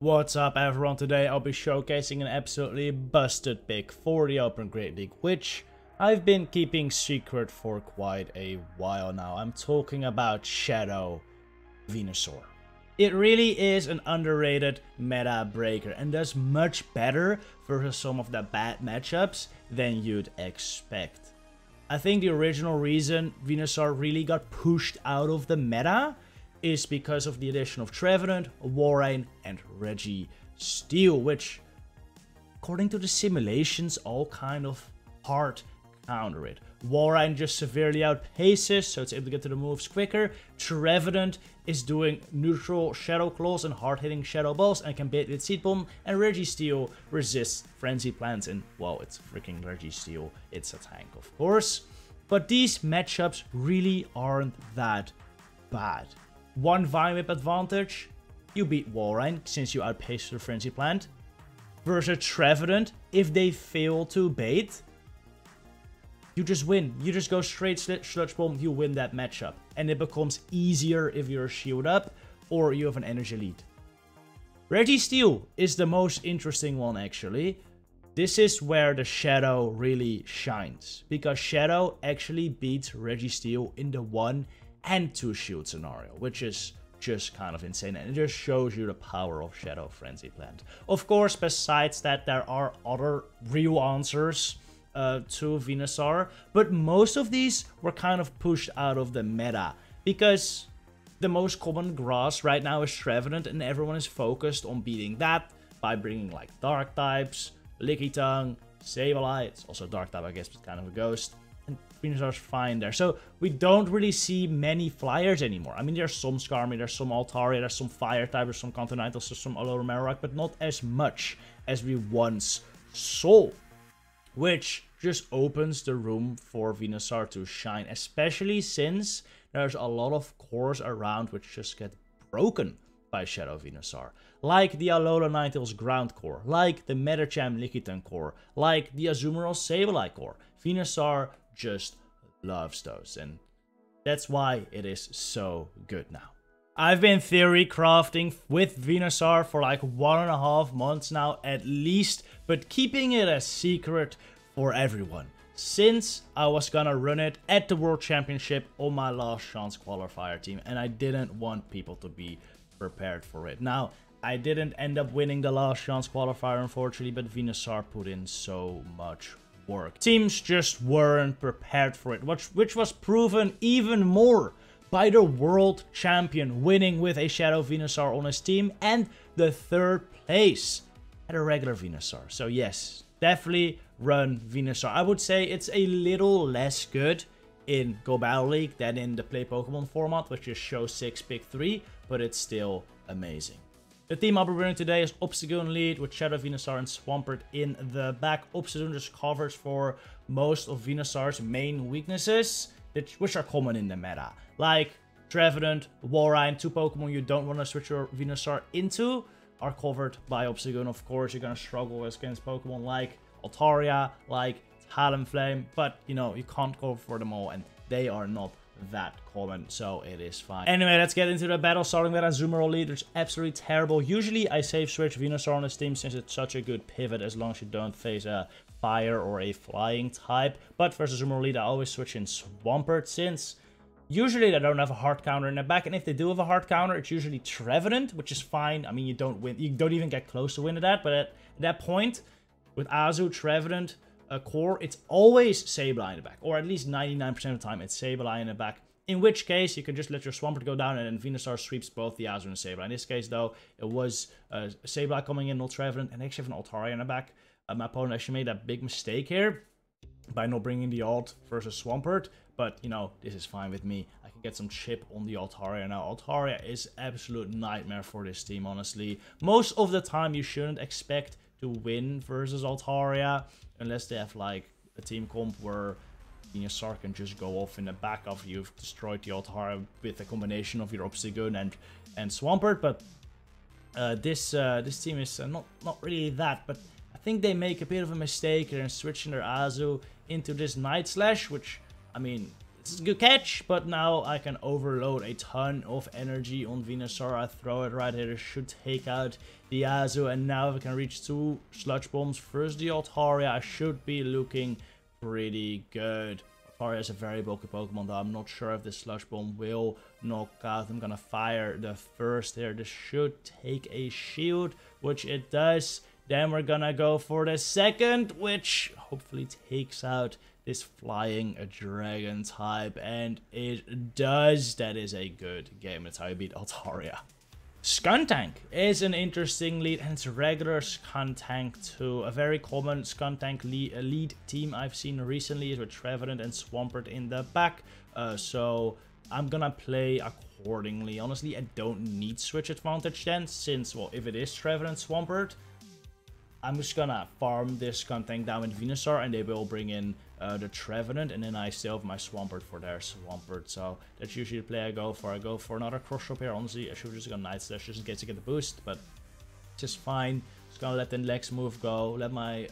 What's up everyone, today I'll be showcasing an absolutely busted pick for the Open Great League, which I've been keeping secret for quite a while now. I'm talking about Shadow Venusaur. It really is an underrated meta breaker and does much better versus some of the bad matchups than you'd expect. I think the original reason Venusaur really got pushed out of the meta is because of the addition of Trevenant, Warrain, and Registeel, which, according to the simulations, all kind of hard counter it. Warrain just severely outpaces, so it's able to get to the moves quicker. Trevenant is doing neutral Shadow Claws and hard-hitting Shadow Balls and can bait with Seed Bomb, and Registeel resists Frenzy Plants, and, well, it's freaking Registeel, it's a tank, of course. But these matchups really aren't that bad. One Vine Whip advantage, you beat Warrain since you outpaced the Frenzy Plant. Versus Trevenant, if they fail to bait, you just win. You just go straight Sludge Bomb, you win that matchup. And it becomes easier if you're shield up or you have an energy lead. Registeel is the most interesting one actually. This is where the Shadow really shines, because Shadow actually beats Registeel in the 1 and 2 shield scenario, which is just kind of insane, and it just shows you the power of Shadow Frenzy Plant. Of course, besides that, there are other real answers to Venusaur, but most of these were kind of pushed out of the meta, because the most common grass right now is Trevenant, and everyone is focused on beating that by bringing like Dark types, Lickitung, Sableye. It's also Dark type, I guess, but kind of a ghost. And Venusaur's fine there. So we don't really see many flyers anymore. I mean, there's some Skarmy, there's some Altaria, there's some Fire type, there's some Continentals, there's some Alola Marowak, but not as much as we once saw. Which just opens the room for Venusaur to shine, especially since there's a lot of cores around which just get broken by Shadow Venusaur. Like the Alola Ninetales Ground Core, like the Medicham Lickitung Core, like the Azumarill Sableye Core. Venusaur just loves those, and that's why it is so good now. I've been theory crafting with Venusaur for like 1.5 months now at least, but keeping it a secret for everyone, since I was gonna run it at the World Championship on my last chance qualifier team, and I didn't want people to be prepared for it. Now, I didn't end up winning the last chance qualifier unfortunately, but Venusaur put in so much work. Teams just weren't prepared for it, which was proven even more by the world champion winning with a Shadow Venusaur on his team and the 3rd place at a regular Venusaur. So yes, definitely run Venusaur. I would say it's a little less good in Go Battle League than in the Play Pokemon format, which is show 6, pick 3, but it's still amazing. The team I'll be running today is Obstagoon lead with Shadow Venusaur and Swampert in the back. Obstagoon just covers for most of Venusaur's main weaknesses, which are common in the meta. Like Trevenant, Warrain, 2 Pokemon you don't want to switch your Venusaur into, are covered by Obstagoon. Of course, you're going to struggle against Pokemon like Altaria, like Talonflame, but you know, you can't cover for them all, and they are not that common, so it is fine. Anyway, let's get into the battle, starting with Azumarill lead, which is absolutely terrible. Usually I save switch Venusaur on this team since it's such a good pivot as long as you don't face a fire or a flying type, but versus Azumarill lead I always switch in Swampert, since usually they don't have a hard counter in the back, and if they do have a hard counter, it's usually Trevenant, which is fine. I mean, you don't even get close to winning that, but at that point, with Azu, Trevenant, core, it's always Sableye in the back, or at least 99% of the time it's Sableye in the back, in which case you can just let your Swampert go down and then Venusaur sweeps both the Azu and Sableye. In this case though, it was Sableye coming in, not Trevenant, and actually have an Altaria in the back. My opponent actually made that big mistake here by not bringing the Alt versus Swampert, but you know, this is fine with me. I can get some chip on the Altaria now. Altaria is absolute nightmare for this team, honestly. Most of the time you shouldn't expect to win versus Altaria, unless they have like a team comp where Venusaur can just go off in the back after you've destroyed the Altaria with a combination of your Obstagoon and Swampert. But this team is not really that, but I think they make a bit of a mistake here in switching their Azu into this Night Slash, which, I mean, It's a good catch, but now I can overload a ton of energy on Venusaur. I throw it right here. It should take out the Azu, and now if I can reach 2 Sludge Bombs versus the Altaria, I should be looking pretty good. Altaria is a very bulky Pokemon, though. I'm not sure if this Sludge Bomb will knock out. I'm gonna fire the first here. This should take a shield, which it does. Then we're gonna go for the second, which hopefully takes out this flying dragon type, and it does. That is a good game. That's how you beat Altaria. Skuntank is an interesting lead, and it's regular Skuntank too. A very common Skuntank lead team I've seen recently is with Trevenant and Swampert in the back. So I'm gonna play accordingly. Honestly, I don't need switch advantage then, since, well, if it is Trevenant Swampert, I'm just gonna farm this Skuntank down with Venusaur, and they will bring in the Trevenant, and then I still have my Swampert for their Swampert. So that's usually the play I go for. I go for another cross up here. Honestly, I should just go Night Slash just in case I get the boost, but just fine. Just gonna let the Lex move go, let my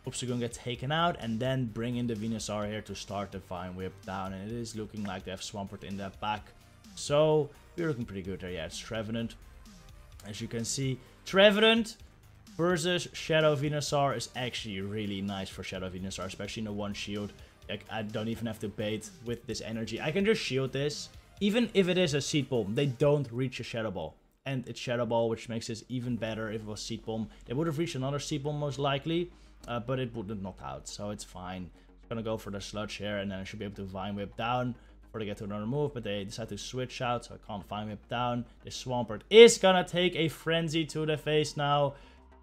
Obstagoon get taken out, and then bring in the Venusaur here to start the Vine Whip down. And it is looking like they have Swampert in their back, so we're looking pretty good there. Yeah, it's Trevenant. As you can see, Trevenant versus Shadow Venusaur is actually really nice for Shadow Venusaur, especially in the one shield. Like, I don't even have to bait with this energy. I can just shield this. Even if it is a Seed Bomb, they don't reach a Shadow Ball. And it's Shadow Ball, which makes this even better. If it was Seed Bomb, they would have reached another Seed Bomb most likely, but it wouldn't knock out, so it's fine. I'm gonna go for the Sludge here, and then I should be able to Vine Whip down before they get to another move, but they decide to switch out, so I can't Vine Whip down. The Swampert is gonna take a Frenzy to the face now.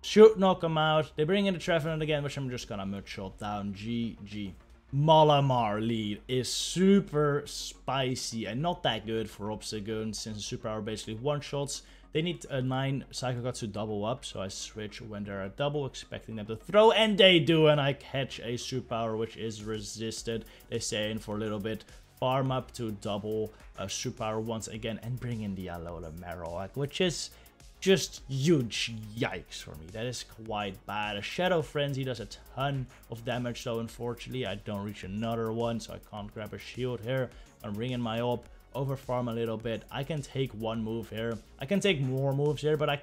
Should knock him out. They bring in the Trevenant again, which I'm just gonna Mudshot down. GG. Malamar lead is super spicy and not that good for Obstagoon, since the Super Power basically one-shots. They need a 9 Psycho Guts to double up, so I switch when they're at double, expecting them to throw, and they do, and I catch a Super Power, which is resisted. They stay in for a little bit, farm up to double Super Power once again, and bring in the Alola Marowak, which is just huge. Yikes for me. That is quite bad. A Shadow Frenzy does a ton of damage, though unfortunately I don't reach another one, so I can't grab a shield here. I'm bringing my up, over farm a little bit. I can take one move here. I can take more moves here, but I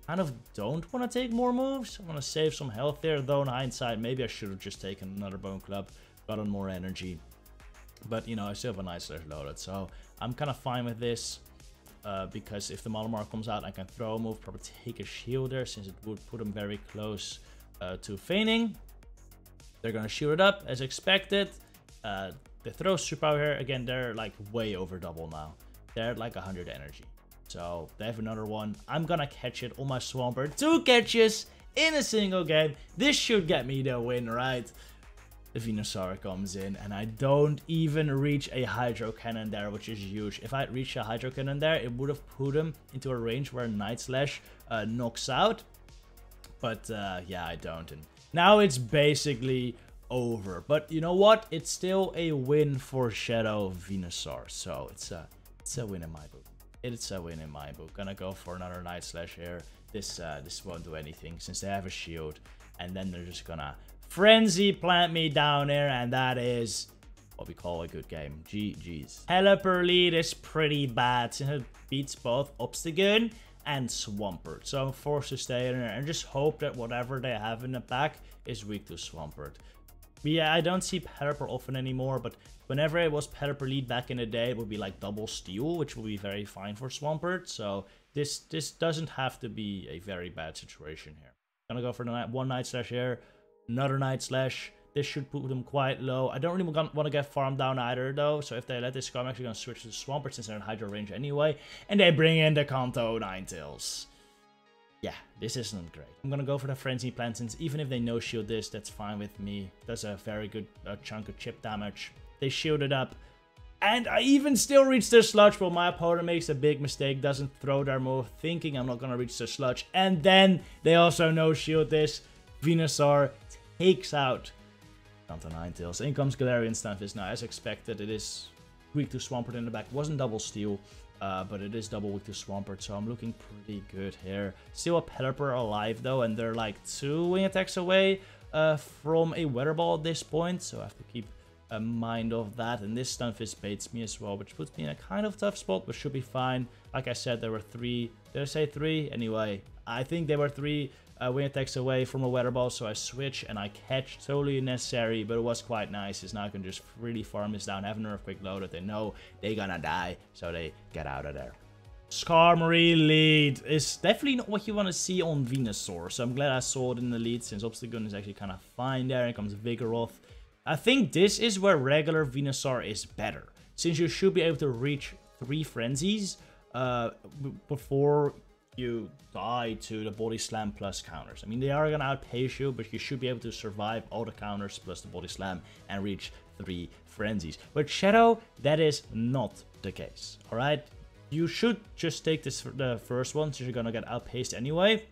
kind of don't want to take more moves. I want to save some health there, though in hindsight maybe I should have just taken another Bone Club, gotten more energy. But you know, I still have a Night Slash loaded, so I'm kind of fine with this. Because if the Malamar comes out, I can throw a move, probably take a shield there, since it would put him very close to feigning. They're gonna shield it up as expected. They throw Super Power here. Again, they're like way over double now. They're at like 100 energy. So they have another one. I'm gonna catch it on my Swampert. 2 catches in a single game. This should get me the win, right? The Venusaur comes in, and I don't even reach a Hydro Cannon there, which is huge. If I had reached a Hydro Cannon there, it would have put him into a range where Night Slash knocks out. But yeah, I don't. And now it's basically over. But you know what? It's still a win for Shadow Venusaur. So it's a win in my book. It's a win in my book. Gonna go for another Night Slash here. This won't do anything since they have a shield. And then they're just gonna Frenzy plant me down here, and that is what we call a good game. GG's. Pelipper lead is pretty bad since it beats both Obstagoon and Swampert. So I'm forced to stay in there and just hope that whatever they have in the back is weak to Swampert. But yeah, I don't see Pelipper often anymore, but whenever it was Pelipper lead back in the day, it would be like double steal, which will be very fine for Swampert. So this doesn't have to be a very bad situation here. Gonna go for the one Night Slash here. Another Night Slash. This should put them quite low. I don't really want to get farmed down either, though. So if they let this go, I'm actually going to switch to Swampert since they're in Hydro range anyway. And they bring in the Kanto Ninetales. Yeah, this isn't great. I'm going to go for the Frenzy Plant since even if they no-shield this, that's fine with me. Does a very good chunk of chip damage. They shield it up. And I even still reach the Sludge, but my opponent makes a big mistake. Doesn't throw their move, thinking I'm not going to reach the Sludge. And then they also no-shield this. Venusaur takes out Kanto Ninetales. In comes Galarian Stunfisk. Now, as expected, it is weak to Swampert in the back. Wasn't double steal, but it is double weak to Swampert, so I'm looking pretty good here. Still a Pelipper alive, though, and they're like 2 wing attacks away from a Weather Ball at this point, so I have to keep mind of that. And this Stunfisk baits me as well, which puts me in a kind of tough spot, but should be fine. Like I said, there were 3. Did I say 3? Anyway, I think there were 3 wind attacks away from a weather ball, so I switch and I catch. Totally unnecessary, but it was quite nice, as now I can just really farm this down, have an Earthquake loaded. They know they're gonna die, so they get out of there. Skarmory lead is definitely not what you want to see on Venusaur, so I'm glad I saw it in the lead, since Obstagoon is actually kind of fine there, and comes Vigoroth. I think this is where regular Venusaur is better, since you should be able to reach 3 frenzies before you die to the body slam plus counters. I mean, they are gonna outpace you, but you should be able to survive all the counters plus the body slam and reach 3 frenzies. With Shadow, that is not the case. All right, you should just take this the first one, since you're gonna get outpaced anyway,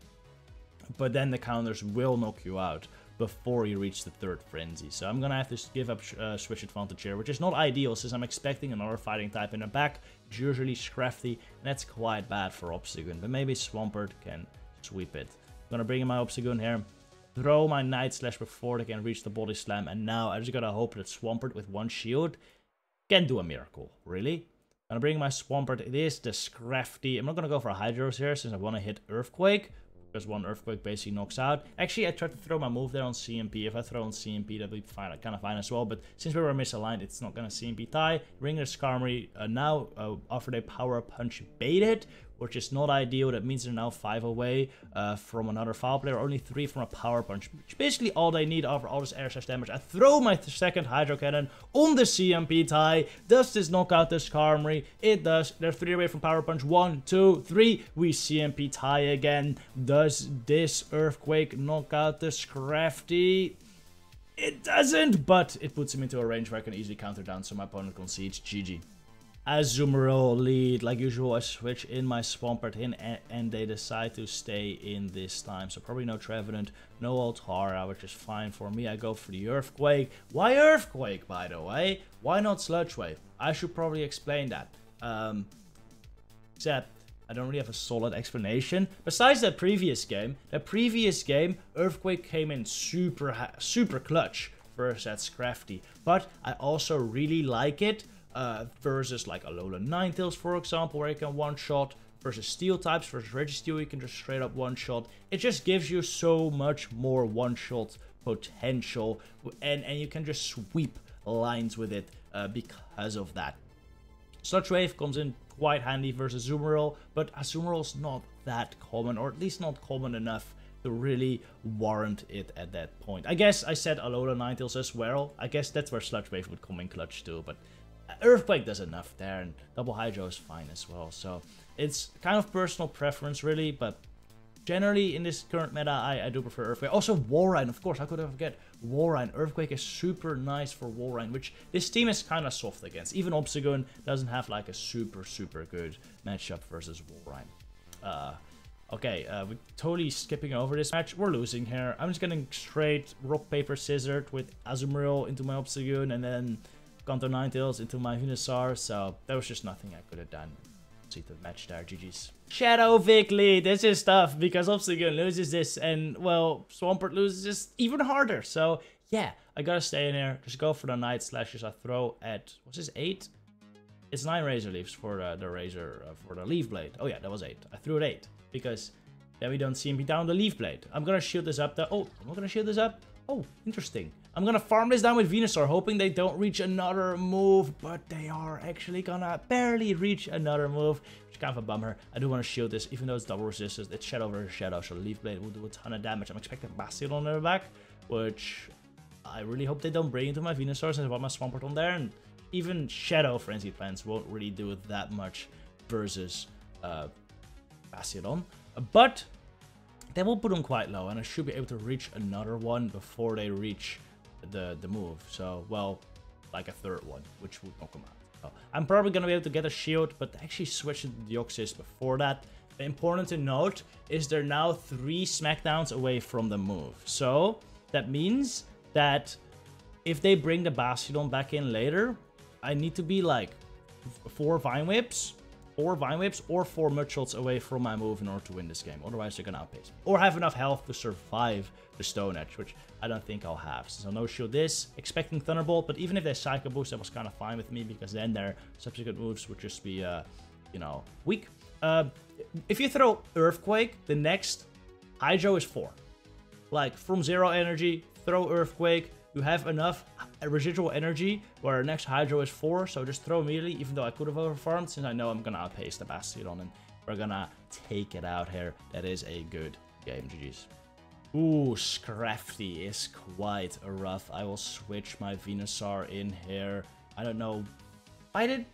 but then the counters will knock you out before you reach the 3rd frenzy. So I'm gonna have to give up switch advantage here, which is not ideal, since I'm expecting another fighting type in the back. It's usually Scrafty, and that's quite bad for Obstagoon, but maybe Swampert can sweep it. I'm gonna bring in my Obstagoon here, throw my Night Slash before they can reach the body slam, and now I just gotta hope that Swampert with 1 shield can do a miracle. Really? I'm gonna bring my Swampert. It is the Scrafty. I'm not gonna go for Hydros here, since I want to hit Earthquake, because 1 Earthquake basically knocks out. Actually, I tried to throw my move there on CMP. If I throw on CMP, that would be fine, kind of fine as well. But since we were misaligned, it's not going to CMP tie. Ring the Skarmory now offered a Power Punch baited, which is not ideal. That means they're now 5 away from another foul player. Only 3 from a Power Punch, which basically all they need after all this air slash damage. I throw my 2nd Hydro Cannon on the CMP tie. Does this knock out the Skarmory? It does. They're 3 away from Power Punch. 1, 2, 3. We CMP tie again. Does this Earthquake knock out the Scrafty? It doesn't, but it puts him into a range where I can easily counter down, so my opponent concedes. GG. Azumarill lead, like usual. I switch in my Swampert in, and they decide to stay in this time. So probably no Trevenant, no Altara, which is fine for me. I go for the Earthquake. Why Earthquake, by the way? Why not Sludge Wave? I should probably explain that. Except I don't really have a solid explanation. Besides that previous game, Earthquake came in super clutch versus that Scrafty. But I also really like it versus like Alolan Ninetales, for example, where you can one-shot, versus Steel types, versus Registeel, you can just straight up one-shot. It just gives you so much more one-shot potential, and you can just sweep lines with it because of that. Sludge Wave comes in quite handy versus Azumarill, but Azumarill's not that common, or at least not common enough to really warrant it at that point. I guess I said Alola Ninetales as well. I guess that's where Sludge Wave would come in clutch too, but Earthquake does enough there, and Double Hydro is fine as well. So it's kind of personal preference really, but generally in this current meta, I do prefer Earthquake. Also Walrein, of course, how could I forget Walrein? Earthquake is super nice for Walrein, which this team is kind of soft against. Even Obstagoon doesn't have like a super good matchup versus Walrein. Okay, we're totally skipping over this match. We're losing here. I'm just getting straight rock, paper, scissors with Azumarill into my Obstagoon, and then Kanto Ninetales into my Venusaur. So there was just nothing I could have done. See the match there, GG's. Shadow Vic lead. This is tough because Obstagoon loses this, and well, Swampert loses this even harder. So yeah, I gotta stay in here. Just go for the Night Slashes. I throw at, what's this, 8? It's 9 Razor Leaves for the Razor, for the Leaf Blade. Oh yeah, that was 8. I threw it 8 because then we don't see me down the Leaf Blade. I'm gonna shield this up though. Oh, I'm not gonna shield this up. Oh, interesting. I'm gonna farm this down with Venusaur, hoping they don't reach another move, but they are actually gonna barely reach another move, which is kind of a bummer. I do want to shield this, even though it's double resistance. It's Shadow versus Shadow, so Leaf Blade will do a ton of damage. I'm expecting Bastion on their back, which I really hope they don't bring into my Venusaur, since I want my Swampert on there, and even Shadow Frenzy Plants won't really do that much versus Bastion. But they will put them quite low, and I should be able to reach another one before they reach the move. So, well, like a third one, which would knock them out. So, I'm probably going to be able to get a shield, but actually switch to Deoxys before that. Important to note is they're now 3 smackdowns away from the move. So, that means that if they bring the Bastion back in later, I need to be like 4 Vine Whips 4 Vine Whips or 4 Mudshots away from my move in order to win this game. Otherwise, they're gonna outpace me. Or have enough health to survive the Stone Edge, which I don't think I'll have. Since I'll no-shield this, expecting Thunderbolt, but even if they Psycho Boost, that was kind of fine with me, because then their subsequent moves would just be, you know, weak. If you throw Earthquake, the next Hydro is 4. Like, from 0 energy, throw Earthquake, you have enough residual energy where next Hydro is 4, so just throw immediately, even though I could have overfarmed, since I know I'm gonna outpace the Bastiodon, and we're gonna take it out here. That is a good game, GG's. Ooh, Scrafty is quite rough. I will switch my Venusaur in here. I don't know. Why did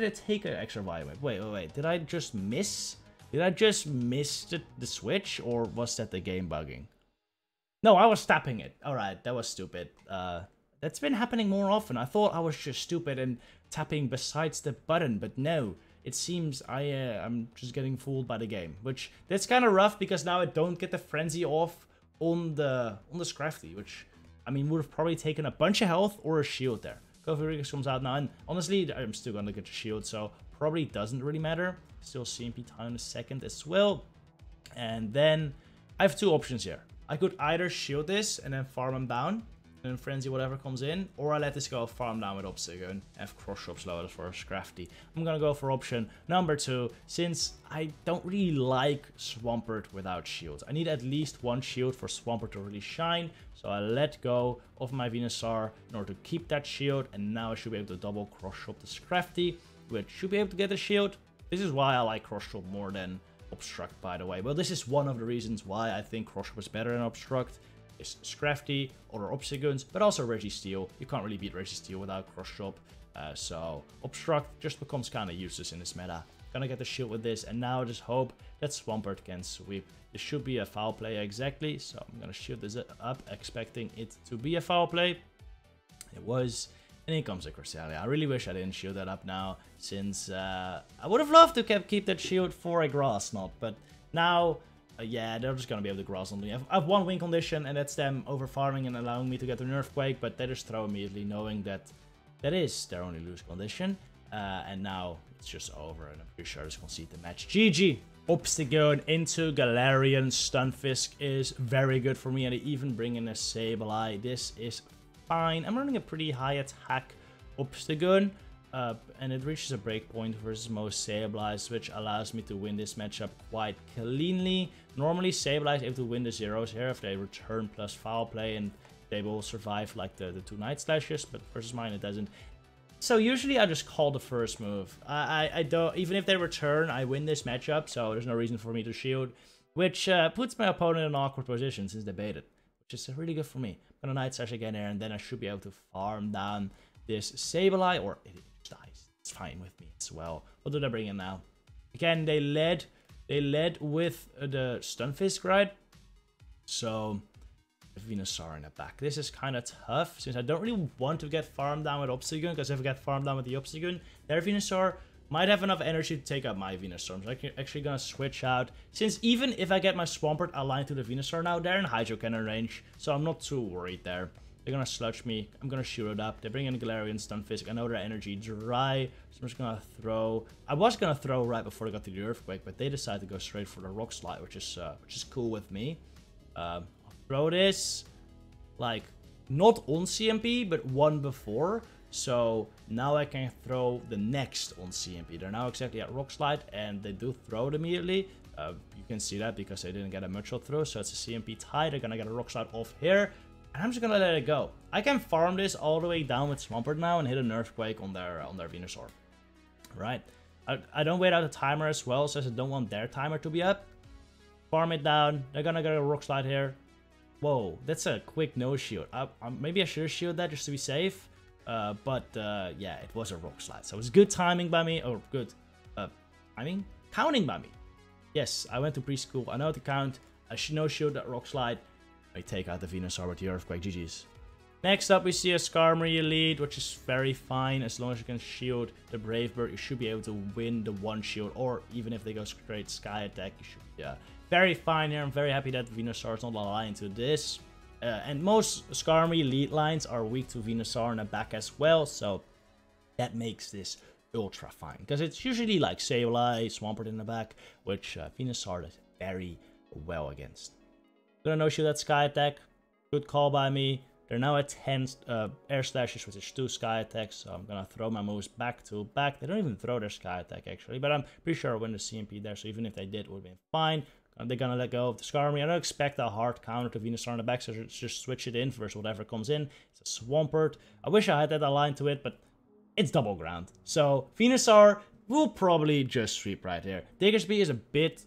it take an extra vitamin? Wait. Did I just miss? Did I just miss the switch, or was that the game bugging? No, I was tapping it. Alright, that was stupid. That's been happening more often. I thought I was just stupid and tapping besides the button, but no. It seems I'm just getting fooled by the game, which that's kind of rough, because now I don't get the frenzy off on the Scrafty, which, I mean, would have probably taken a bunch of health or a shield there. Govirix comes out now, and honestly, I'm still gonna get a shield, so probably doesn't really matter. Still CMP time in a second as well. And then I have 2 options here. I could either shield this and then farm him down, and then frenzy whatever comes in, or I let this go farm down with Obsidian and have cross shops loaded for Scrafty. I'm gonna go for option number 2, since I don't really like Swampert without shields. I need at least 1 shield for Swampert to really shine, so I let go of my Venusaur in order to keep that shield, and now I should be able to double cross shop the Scrafty, which should be able to get the shield. This is why I like cross shop more than Obstruct, by the way. Well, this is one of the reasons why I think cross shop is better than Obstruct. Is Scrafty or Obsiguns, but also Registeel. You can't really beat Registeel without cross shop, so Obstruct just becomes kind of useless in this meta. Gonna get the shield with this, and now just hope that Swampert can sweep. This should be a foul play exactly, so I'm gonna shield this up, expecting it to be a foul play. It was, and in comes a Cresselia. I really wish I didn't shield that up now, since I would have loved to keep that shield for a Grass Knot, but now, yeah, they're just gonna be able to Grass Knot me. I have 1 win condition, and that's them overfarming and allowing me to get an Earthquake, but they just throw immediately, knowing that that is their only lose condition. And now it's just over, and I'm pretty sure I just concede the match. GG! Obstagoon into Galarian. Stunfisk is very good for me, and I even bring in a Sableye. This is fine. I'm running a pretty high attack Obstagoon, and it reaches a breakpoint versus most Sableyes, which allows me to win this matchup quite cleanly. Normally, Sableye is able to win the zeros here if they return plus foul play, and they will survive like the 2 Night Slashes, but versus mine it doesn't. So usually I just call the first move. I don't, even if they return, I win this matchup, so there's no reason for me to shield, which puts my opponent in an awkward position since they baited, which is really good for me. I'm gonna Night Slash again here, and then I should be able to farm down this Sableye, or it just dies. It's fine with me as well. What do they bring in now? Again, they led with the Stunfisk, right? So Venusaur in the back. This is kind of tough, since I don't really want to get farmed down with Obsidian, because if I get farmed down with the Obsidian, their Venusaur might have enough energy to take out my Venusaur. I'm actually gonna switch out, since even if I get my Swampert aligned to the Venusaur now, they're in Hydro Cannon range, so I'm not too worried there. They're gonna sludge me. I'm gonna shoot it up. They bring in Galarian Stunfisk. I know their energy dry, so I'm just gonna throw. I was gonna throw right before I got to the Earthquake, but they decided to go straight for the Rock Slide, which is cool with me. I'll throw this, like, not on CMP, but 1 before. So now I can throw the next on CMP. They're now exactly at Rock Slide, and they do throw it immediately. You can see that because they didn't get a Mudshot through, so it's a CMP tie. They're gonna get a Rock Slide off here, and I'm just gonna let it go. I can farm this all the way down with Swampert now and hit an Earthquake on their Venusaur. Right? I don't wait out the timer as well, since I don't want their timer to be up. Farm it down. They're gonna get a Rock Slide here. Whoa, that's a quick no shield. Maybe I should have shielded that just to be safe. But yeah, it was a Rock Slide. So it was good timing by me. Or good counting by me. Yes, I went to preschool. I know how to count. I should no shield that Rock Slide. I take out the Venusaur with the Earthquake. GG's. Next up, we see a Skarmory Elite, which is very fine. As long as you can shield the Brave Bird, you should be able to win the 1 shield. Or even if they go straight Sky Attack, you should be very fine here. I'm very happy that Venusaur is not aligned to this. And most Skarmory Elite lines are weak to Venusaur in the back as well. So that makes this ultra fine. Because it's usually like Sableye, Swampert in the back, which Venusaur does very well against. Gonna no-shoot that Sky Attack. Good call by me. They're now at 10 Air Slashes, which is 2 Sky Attacks, so I'm gonna throw my moves back to back. They don't even throw their Sky Attack, actually, but I'm pretty sure I'll win the CMP there, so even if they did, it would have been fine. They're gonna let go of the Skarmory. I don't expect a hard counter to Venusaur in the back, so just switch it in versus whatever comes in. It's a Swampert. I wish I had that aligned to it, but it's double ground. So Venusaur will probably just sweep right here. Diggersby is a bit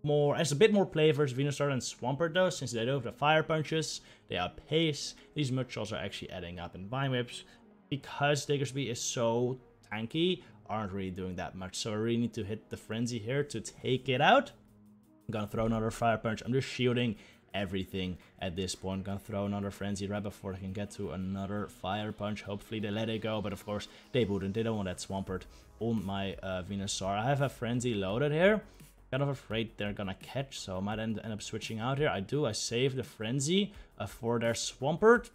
more play versus Venusaur than Swampert though, since they don't have the Fire Punches, they outpace. These Mudshells are actually adding up, and Vine Whips, because Diggersby is so tanky, aren't really doing that much. So I really need to hit the Frenzy here to take it out. I'm gonna throw another Fire Punch. I'm just shielding everything at this point. I'm gonna throw another Frenzy right before I can get to another Fire Punch. Hopefully they let it go, but of course they wouldn't. They don't want that Swampert on my Venusaur. I have a Frenzy loaded here. Kind of afraid they're gonna catch, so I might end up switching out here. I save the Frenzy for their Swampert,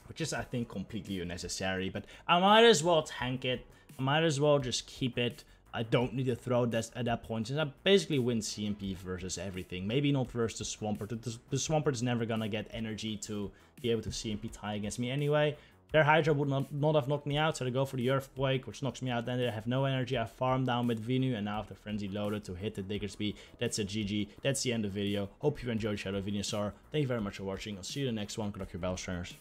which is, I think, completely unnecessary, but I might as well tank it. I might as well just keep it. I don't need to throw this at that point, since I basically win CMP versus everything. Maybe not versus the Swampert. The Swampert is never gonna get energy to be able to CMP tie against me anyway. Their Hydra would not have knocked me out, so they go for the Earthquake, which knocks me out. Then they have no energy. I farm down with Venu, and now I have the Frenzy loaded to hit the Diggersby. That's a GG. That's the end of the video. Hope you enjoyed Shadow Venusaur. Thank you very much for watching. I'll see you in the next one. Good luck, your Battle Trainers.